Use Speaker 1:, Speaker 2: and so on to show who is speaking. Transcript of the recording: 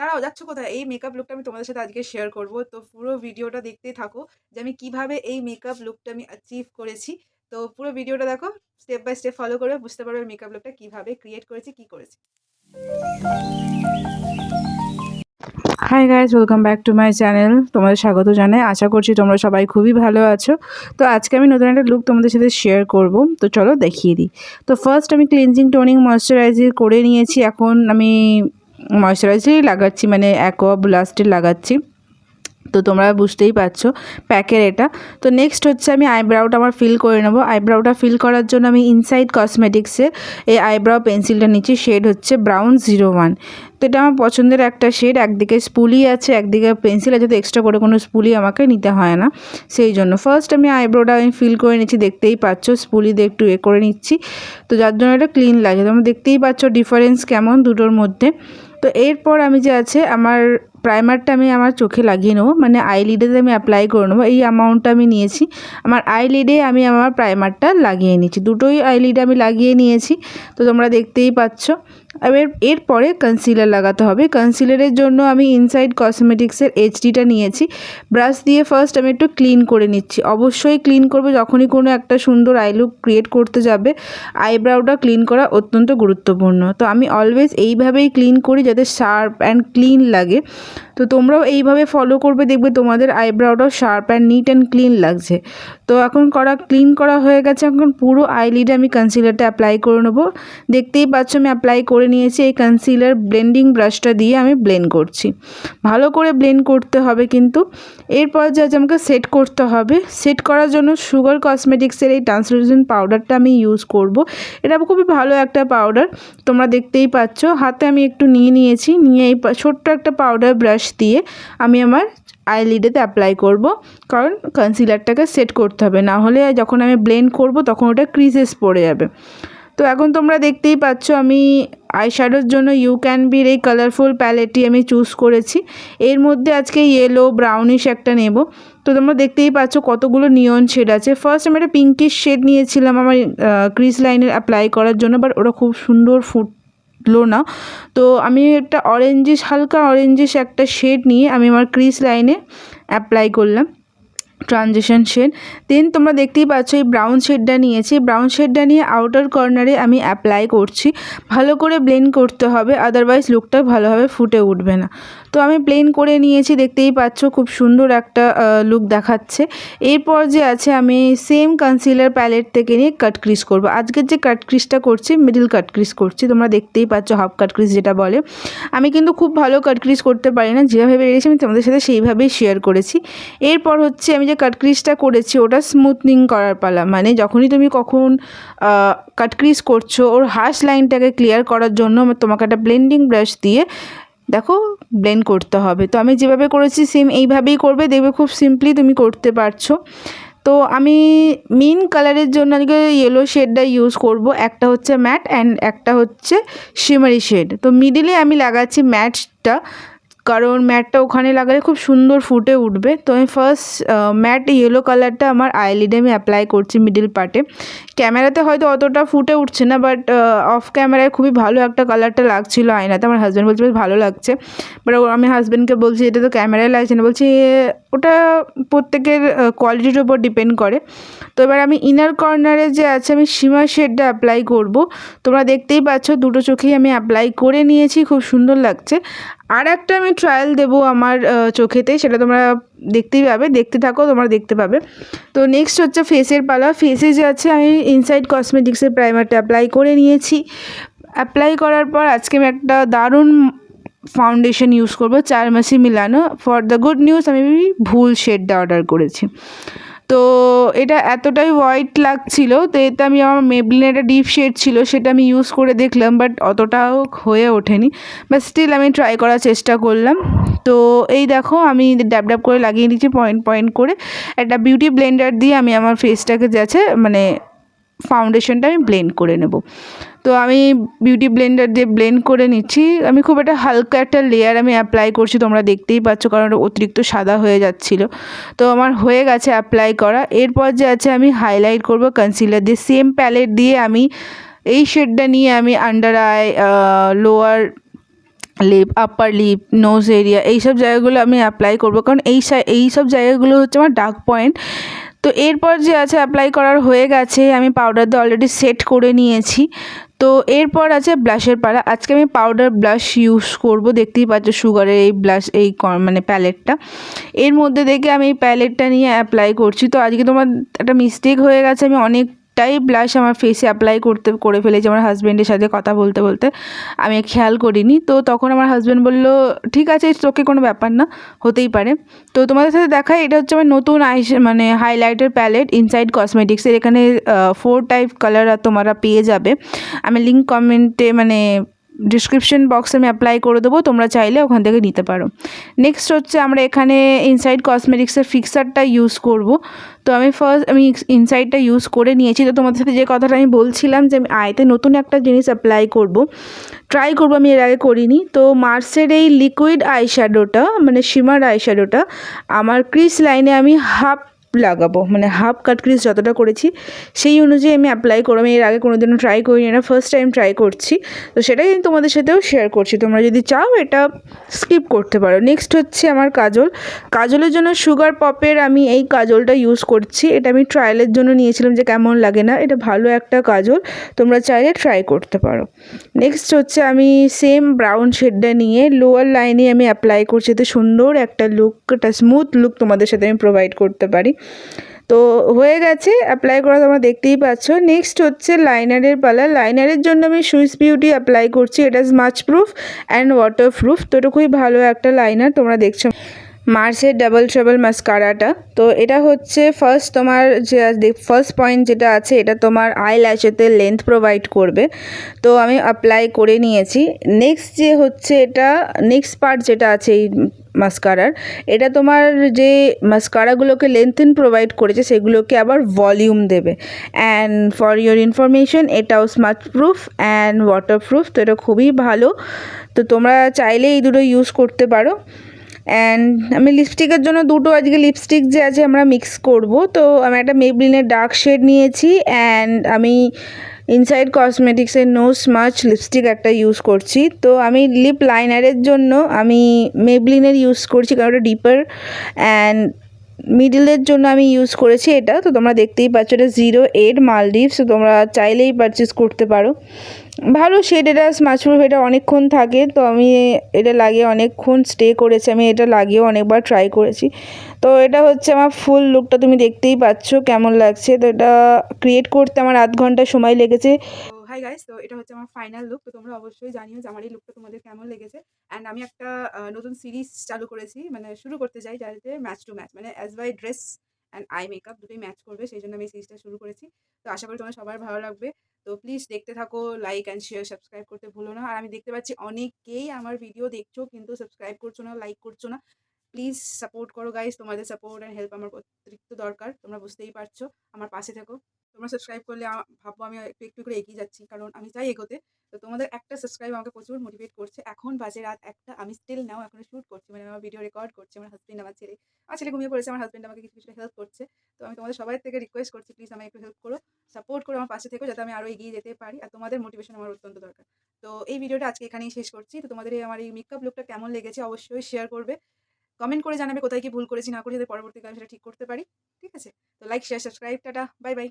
Speaker 1: দাঁড়াও, যাচ্ছ কোথায়? এই মেকআপ লুকটা আমি তোমাদের সাথে আজকে শেয়ার করব। তো পুরো ভিডিওটা দেখতেই থাকো যে আমি কিভাবে এই মেকআপ লুকটা আমি অ্যাচিভ করেছি। তো পুরো ভিডিওটা দেখো, স্টেপ বাই স্টেপ ফলো করবে, বুঝতে পারবে মেকআপ লুকটা কিভাবে ক্রিয়েট করেছি, কি করেছি। Hi guys, welcome back to my channel. তোমাদের স্বাগত জানাই। আশা করছি তোমরা সবাই খুবই ভালো আছো। তো আজকে আমি নতুন একটা লুক তোমাদের সাথে শেয়ার করব। তো চলো দেখিয়ে দিই। তো ফার্স্ট আমি ক্লিনজিং টোনিং ময়শ্চারাইজার করে নিয়েছি। এখন আমি ময়শ্চারাইজারই লাগাচ্ছি, মানে অ্যাকোয়া ব্লাস্টের লাগাচ্ছি। তো তোমরা বুঝতেই পারছো প্যাকের এটা। তো নেক্সট হচ্ছে আমি আইব্রাউটা আমার ফিল করে নেবো। আইব্রাউটা ফিল করার জন্য আমি ইনসাইড কসমেটিক্সের এই আইব্রাউ পেন্সিলটা নিচ্ছি। শেড হচ্ছে ব্রাউন 01। তো এটা আমার পছন্দের একটা শেড। একদিকে স্পুলি আছে, একদিকে পেন্সিল আছে, তো এক্সট্রা করে কোনো স্পুলি আমাকে নিতে হয় না। সেই জন্য ফার্স্ট আমি আইব্রোটা আমি ফিল করে নিচ্ছি। দেখতেই পাচ্ছ স্পুলি দিয়ে একটু করে নিচ্ছি, তো যার জন্য এটা ক্লিন লাগে। তোমরা দেখতেই পাচ্ছ ডিফারেন্স কেমন দুটোর মধ্যে। তো এরপর আমি যে আছে আমার প্রাইমারটা আমি আমার চোখে লাগিয়ে নেবো, মানে আইলিডেতে আমি অ্যাপ্লাই করে নেবো। এই অ্যামাউন্টটা আমি নিয়েছি। আমার আইলিডে আমি আমার প্রাইমারটা লাগিয়ে নিচ্ছি। দুটোই আইলিডে আমি লাগিয়ে নিয়েছি, তো তোমরা দেখতেই পাচ্ছ। এরপরে কনসিলার লাগাতে হবে। কনসিলারের জন্য আমি ইনসাইড কসমেটিক্সের এইচডিটা নিয়েছি। ব্রাশ দিয়ে ফার্স্ট আমি একটু ক্লিন করে নিচ্ছি। অবশ্যই ক্লিন করবে যখনই কোনো একটা সুন্দর আই লুক ক্রিয়েট করতে যাবে। আইব্রাউটা ক্লিন করা অত্যন্ত গুরুত্বপূর্ণ। তো আমি অলওয়েজ এইভাবেই ক্লিন করি যাতে শার্প অ্যান্ড ক্লিন লাগে। তো তোমরাও এইভাবে ফলো করবে, দেখবে তোমাদের আইব্রাউটাও sharp and neat and clean লাগছে। তো এখন ক্লিন করা হয়ে গেছে। এখন পুরো আইলিডে আমি কনসিলারটা অ্যাপ্লাই করে নেবো। দেখতেই পাচ্ছ আমি অ্যাপ্লাই করে নিয়েছি। এই কনসিলার ব্লেন্ডিং ব্রাশটা দিয়ে আমি ব্লেন্ড করছি। ভালো করে ব্লেন্ড করতে হবে কিন্তু। এরপর যা আমাকে সেট করতে হবে। সেট করার জন্য সুগার কসমেটিক্সের এই ট্রান্সলুসেন্ট পাউডারটা আমি ইউজ করব। এটা খুবই ভালো একটা পাউডার, তোমরা দেখতেই পাচ্ছ। হাতে আমি একটু নিয়েছি। নিয়ে এই ছোট্ট একটা পাউডার ব্রাশ দিয়ে আমি আমার আইলিডেতে অ্যাপ্লাই করব, কারণ কনসিলারটাকে সেট করতে হবে, না হলে যখন আমি ব্লেন্ড করব তখন ওটা ক্রিজেস পড়ে যাবে। তো এখন তোমরা দেখতেই পাচ্ছ আমি আইশ্যাডোর জন্য ইউ ক্যান বির এই কালারফুল প্যালেটটি আমি চুজ করেছি। এর মধ্যে আজকে ইয়েলো ব্রাউনিশ একটা নেব। তো তোমরা দেখতেই পাচ্ছ কতগুলো নিয়ন শেড আছে। ফার্স্ট আমি একটা পিঙ্কিশ শেড নিয়েছিলাম আমার ক্রিজ লাইনের অ্যাপ্লাই করার জন্য, বাট ওটা খুব সুন্দর ফুটলো না। তো আমি একটা হালকা অরেঞ্জিশ একটা শেড নিয়ে আমি আমার ক্রিজ লাইনে অ্যাপ্লাই করলাম, ট্রানজিশন শেড। দেন তোমরা দেখতেই পাচ্ছ এই ব্রাউন শেডটা নিয়েছি। ব্রাউন শেডটা নিয়ে আউটার কর্নারে আমি অ্যাপ্লাই করছি। ভালো করে ব্লেন্ড করতে হবে, আদারওয়াইজ লুকটা ভালোভাবে ফুটে উঠবে না। তো আমি ব্লেন্ড করে নিয়েছি, দেখতেই পাচ্ছ খুব সুন্দর একটা লুক দেখাচ্ছে। এরপর যে আছে আমি সেম কনসিলার প্যালেট থেকে নিয়ে কাট ক্রিজ করব। আজকের যে কাট ক্রিজটা করছি মিডল কাট ক্রিজ করছি। তোমরা দেখতেই পাচ্ছ হাফ কাট ক্রিজ যেটা বলে। আমি কিন্তু খুব ভালো কাট ক্রিজ করতে পারি না, যেভাবে পেরেছি আমি তোমাদের সাথে সেইভাবেই শেয়ার করেছি। এরপর হচ্ছে আমি যে কাট ক্রিজটা করেছি ওটা স্মুথনিং করার পালা, মানে যখনই তুমি কখন কাট ক্রিজ করছো ওর হার্শ লাইনটাকে ক্লিয়ার করার জন্য তোমাকে একটা ব্লেন্ডিং ব্রাশ দিয়ে দেখো ব্লেন্ড করতে হবে। তো আমি যেভাবে করেছি সেম এইভাবেই করবে, দেখবে খুব সিম্পলি তুমি করতে পারছো। তো আমি মেন কালারের জন্য আজকে ইয়েলো শেডটা ইউজ করব। একটা হচ্ছে ম্যাট অ্যান্ড একটা হচ্ছে শিমারি শেড। তো মিডিলে আমি লাগাচ্ছি ম্যাটটা, কারণ ম্যাটটা ওখানে লাগালে খুব সুন্দর ফুটে উঠবে। তো আমি ফার্স্ট ম্যাট ইয়েলো কালারটা আমার আইলিডে আমি অ্যাপ্লাই করছি মিডিল পার্টে। ক্যামেরাতে হয়তো অতটা ফুটে উঠছে না, বাট অফ ক্যামেরায় খুবই ভালো একটা কালারটা লাগছিল আয়নাতে। আমার হাজব্যান্ড বলছে বেশ ভালো লাগছে, বাট আমি হাজব্যান্ডকে বলছি এটা তো ক্যামেরায় লাগছে না। বলছি ওটা প্রত্যেকের কোয়ালিটির ওপর ডিপেন্ড করে। তো এবার আমি ইনার কর্নারে যে আছে আমি শিমার শেডটা অ্যাপ্লাই করব। তোমরা দেখতেই পাচ্ছ দুটো চোখেই আমি অ্যাপ্লাই করে নিয়েছি, খুব সুন্দর লাগছে। আর একটা আমি ট্রায়াল দেবো আমার চোখেতে, সেটা তোমরা দেখতেই পাবে, দেখতে থাকো, তোমরা দেখতে পাবে। তো নেক্সট হচ্ছে ফেসের পালা। ফেসে যে আছে আমি ইনসাইড কসমেটিক্সের প্রাইমারটা অ্যাপ্লাই করে নিয়েছি। অ্যাপ্লাই করার পর আজকে আমি একটা দারুণ ফাউন্ডেশন ইউজ করবো, 4 মাসি মিলানো। ফর দ্য গুড নিউজ আমি ভুল শেডটা অর্ডার করেছি। তো এটা এতটাই হোয়াইট লাগছিল, তো এতে আমি আমার মেবলিনের একটা ডিপ শেড ছিল সেটা আমি ইউজ করে দেখলাম, বাট অতটাও হয়ে ওঠেনি। বাট স্টিল আমি ট্রাই করার চেষ্টা করলাম। তো এই দেখো আমি ড্যাব ড্যাব করে লাগিয়ে নিচ্ছি পয়েন্ট পয়েন্ট করে। একটা বিউটি ব্লেন্ডার দিয়ে আমি আমার ফেসটাকে যাচ্ছে মানে ফাউন্ডেশনটা আমি ব্লেন্ড করে নেব। তো আমি বিউটি ব্লেন্ডার দিয়ে ব্লেন্ড করে নিচ্ছি। আমি খুব একটা হালকা একটা লেয়ার আমি অ্যাপ্লাই করছি, তোমরা দেখতেই পাচ্ছ, কারণ ওটা অতিরিক্ত সাদা হয়ে যাচ্ছিলো। তো আমার হয়ে গেছে অ্যাপ্লাই করা। এরপর যে আছে আমি হাইলাইট করব কনসিলার দিয়ে। সেম প্যালেট দিয়ে আমি এই শেডটা নিয়ে আমি under eye, lower lip, upper lip, nose area, এইসব জায়গাগুলো আমি অ্যাপ্লাই করব, কারণ এই সব জায়গাগুলো হচ্ছে আমার ডার্ক পয়েন্ট। তো এরপর যে আছে অ্যাপ্লাই করার হয়ে গেছে, আমি পাউডার দিয়ে অলরেডি সেট করে নিয়েছি। তো এরপর আছে ব্লাশের পালা। আজকে আমি পাউডার ব্লাশ ইউজ করব, দেখতেই পাচ্ছ সুগারের এই ব্লাশ, এই মানে প্যালেটটা। এর মধ্যে থেকে আমি এই প্যালেটটা নিয়ে অ্যাপ্লাই করছি। তো আজকে তোমার একটা মিস্টেক হয়ে গেছে, আমি অনেকটাই ব্লাশ আমার ফেসে অ্যাপ্লাই করে ফেলেছি আমার হাজব্যান্ডের সাথে কথা বলতে বলতে, আমি খেয়াল করিনি। তো তখন আমার হাজব্যান্ড বলল ঠিক আছে, তোকে কোনো ব্যাপার না, হতেই পারে। তো তোমাদের সাথে দেখাই, এটা হচ্ছে আমার নতুন মানে হাইলাইটার প্যালেট ইনসাইড কসমেটিক্সের। এখানে 4 টাইপ কালার তোমরা পেয়ে যাবে। আমি লিঙ্ক কমেন্টে মানে ডিসক্রিপশন বক্সে আমি অ্যাপ্লাই করে দেবো, তোমরা চাইলে ওখান থেকে নিতে পারো। নেক্সট হচ্ছে আমরা এখানে ইনসাইড কসমেটিক্সের ফিক্সারটা ইউজ করব। তো আমি ইনসাইডটা ইউজ করে নিয়েছি। তো তোমাদের সাথে যে কথাটা আমি বলছিলাম যে আমি আয়তে নতুন একটা জিনিস অ্যাপ্লাই করব, ট্রাই করবো, আমি এর আগে করিনি। তো মার্সের এই লিকুইড আইশ্যাডোটা মানে শিমার আইশ্যাডোটা আমার ক্রিস লাইনে আমি হাফ লাগাবো, মানে হাফ কাট ক্রিজ যতটা করেছি সেই অনুযায়ী আমি অ্যাপ্লাই করবো। আমি এর আগে কোনোদিনও ট্রাই করিনি, এটা ফার্স্ট টাইম ট্রাই করছি। তো সেটাই আমি তোমাদের সাথেও শেয়ার করছি, তোমরা যদি চাও এটা স্কিপ করতে পারো। নেক্সট হচ্ছে আমার কাজলের জন্য সুগার পপের আমি এই কাজলটা ইউজ করছি। এটা আমি ট্রায়ালের জন্য নিয়েছিলাম যে কেমন লাগে না, এটা ভালো একটা কাজল, তোমরা চাইলে ট্রাই করতে পারো। নেক্সট হচ্ছে আমি সেম ব্রাউন শেডটা নিয়ে লোয়ার লাইনে আমি অ্যাপ্লাই করছি, এতে সুন্দর একটা লুক, একটা স্মুথ লুক তোমাদের সাথে আমি প্রোভাইড করতে পারি। তো হয়ে গেছে অ্যাপ্লাই করা, তোমরা দেখতেই পাচ্ছ। নেক্সট হচ্ছে লাইনারের পালা। লাইনারের জন্য আমি সুইস বিউটি অ্যাপ্লাই করছি, এটা smudge proof and water proof. তো এটা খুবই ভালো একটা লাইনার, তোমরা দেখছো মার্সের ডাবল ট্রাবল মাস্কারাটা। তো এটা হচ্ছে তোমার যে ফার্স্ট পয়েন্ট যেটা আছে, এটা তোমার আই ল্যাশেতে লেন্থ প্রোভাইড করবে। তো আমি অ্যাপ্লাই করে নিয়েছি। নেক্সট যে হচ্ছে এটা নেক্সট পার্ট যেটা আছে এই মাস্কারার, এটা তোমার যে মাস্কারাগুলোকে লেন্থেন প্রোভাইড করেছে সেগুলোকে আবার ভলিউম দেবে। অ্যান্ড ফর ইয়োর ইনফরমেশন, এটাও smudge proof and water proof. তো এটা খুবই ভালো, তো তোমরা চাইলে এই দুটো ইউজ করতে পারো। অ্যান্ড আমি লিপস্টিকের জন্য দুটো আজকে লিপস্টিক যে আছে আমরা মিক্স করব। তো আমি একটা মেবলিনের ডার্ক শেড নিয়েছি, অ্যান্ড আমি ইনসাইড কসমেটিক্সের নো স্মাচ লিপস্টিক একটা ইউজ করছি। তো আমি লিপ লাইনারের জন্য আমি মেবলিনের ইউজ করছি, কারণ ওটা ডিপার। অ্যান্ড মিডলের জন্য আমি ইউজ করেছি এটা। তো তোমরা দেখতেই পাচ্ছ এটা 08 মালদ্বীপস। তো তোমরা চাইলেই পারচেস করতে পারো, ভালো শেড, এটা স্মাচ প্রুফ, এটা অনেকক্ষণ থাকে। তো আমি এটা লাগিয়ে অনেকক্ষণ স্টে করেছি, আমি এটা লাগিয়েও অনেকবার ট্রাই করেছি। তো এটা হচ্ছে আমার ফুল লুকটা, তুমি দেখতেই পাচ্ছ কেমন লাগছে। তো এটা ক্রিয়েট করতে আমার আধ ঘন্টা সময় লেগেছে। তো হাই গাইস, তো এটা হচ্ছে আমার ফাইনাল লুক। তো তোমরা অবশ্যই জানিও যে আমার এই লুকটা তোমাদের কেমন লেগেছে। অ্যান্ড আমি একটা নতুন সিরিজ চালু করেছি, মানে শুরু করতে চাই, যাতে ম্যাচ টু ম্যাচ, মানে as by dress and eye makeup দুটোই ম্যাচ করবে, সেই জন্য আমি এই সিরিজটা শুরু করেছি। তো আশা করি তোমার সবার ভালো লাগবে। তো প্লিজ দেখতে থাকো, লাইক অ্যান্ড শেয়ার, সাবস্ক্রাইব করতে ভুলো না। আর আমি দেখতে পাচ্ছি অনেকেই আমার ভিডিও দেখছো কিন্তু সাবস্ক্রাইব করছো না, লাইক করছো না। প্লিজ সাপোর্ট করো গাইস, তোমাদের সাপোর্ট অ্যান্ড হেল্প আমার অতিরিক্ত দরকার, তোমরা বুঝতেই পারছো। আমার পাশে থেকো, তোমরা সাবস্ক্রাইব করলে ভাববো আমি একটু একটু করে এগিয়ে যাচ্ছি, কারণ আমি চাই এগোতে। তো তোমাদের একটা সাবস্ক্রাইব আমাকে প্রচুর মোটিভেট করছে। এখন বাজে রাত 1টা, আমি স্টিল নাও এখনো শ্যুট করছি, মানে আমার ভিডিও রেকর্ড করছি। আমার ছেলে ঘুমিয়ে পড়েছে, আমার হাজব্যান্ড আমাকে কিছু কিছু হেল্প করছে। তো আমি তোমাদের সবাই থেকে রিকোয়েস্ট করছি, প্লিজ আমাকে একটু হেল্প করো, সাপোর্ট করো, আমার পাশে থেকো, যাতে আমি আরও এগিয়ে যেতে পারি। আর তোমাদের মোটিভেশন আমার অত্যন্ত দরকার। তো এই ভিডিওটা আজকে এখানেই শেষ করছি। তো তোমাদের আমার এই মেকআপ লুকটা কেমন লেগেছে অবশ্যই শেয়ার করবে, কমেন্ট করে জানাবে কোথায় কি ভুল করেছি না করেছি, যাতে পরবর্তীকালে সেটা ঠিক করতে পারি। ঠিক আছে, তো like share subscribe, tata, bye bye.